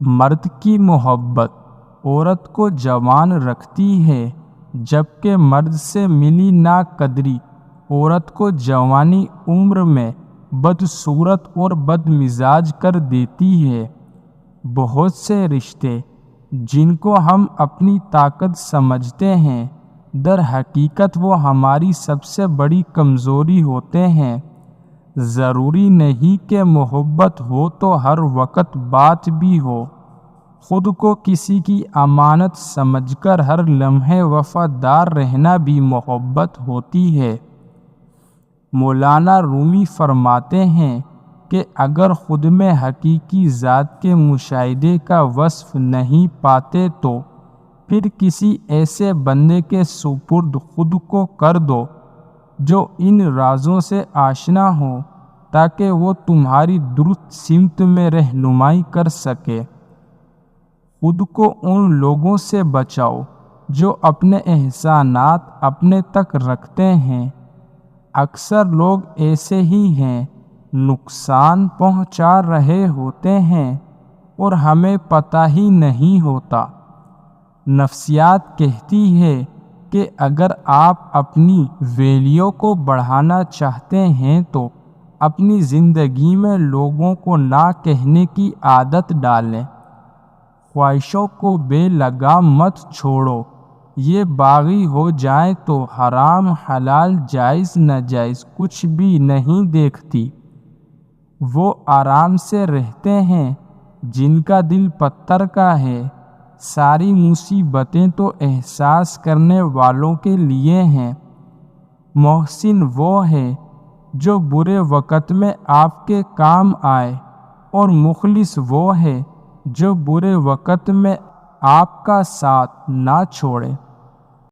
مرد کی محبت عورت کو جوان رکھتی ہے، جبکہ مرد سے ملی ناقدری عورت کو جوانی عمر میں بدصورت اور بد مزاج کر دیتی ہے۔ بہت سے رشتے جن کو ہم اپنی طاقت سمجھتے ہیں، در حقیقت وہ ہماری سب سے بڑی کمزوری ہوتے ہیں۔ ضروری نہیں کہ محبت ہو تو ہر وقت بات بھی ہو۔ خود کو کسی کی امانت سمجھ کر ہر لمحے وفادار رہنا بھی محبت ہوتی ہے۔ مولانا رومی فرماتے ہیں کہ اگر خود میں حقیقی ذات کے مشاہدے کا وصف نہیں پاتے تو پھر کسی ایسے بندے کے سپرد خود کو کر دو جو ان رازوں سے آشنا ہو، تاکہ وہ تمہاری درست سمت میں رہنمائی کر سکے۔ خود کو ان لوگوں سے بچاؤ جو اپنے احسانات اپنے تک رکھتے ہیں۔ اکثر لوگ ایسے ہی ہیں، نقصان پہنچا رہے ہوتے ہیں اور ہمیں پتہ ہی نہیں ہوتا۔ نفسیات کہتی ہے کہ اگر آپ اپنی ویلیو کو بڑھانا چاہتے ہیں تو اپنی زندگی میں لوگوں کو نہ کہنے کی عادت ڈالیں۔ خواہشوں کو بے لگام مت چھوڑو، یہ باغی ہو جائیں تو حرام حلال جائز ناجائز کچھ بھی نہیں دیکھتی۔ وہ آرام سے رہتے ہیں جن کا دل پتھر کا ہے۔ ساری مصیبتیں تو احساس کرنے والوں کے لیے ہیں۔ محسن وہ ہے جو برے وقت میں آپ کے کام آئے، اور مخلص وہ ہے جو برے وقت میں آپ کا ساتھ نہ چھوڑے۔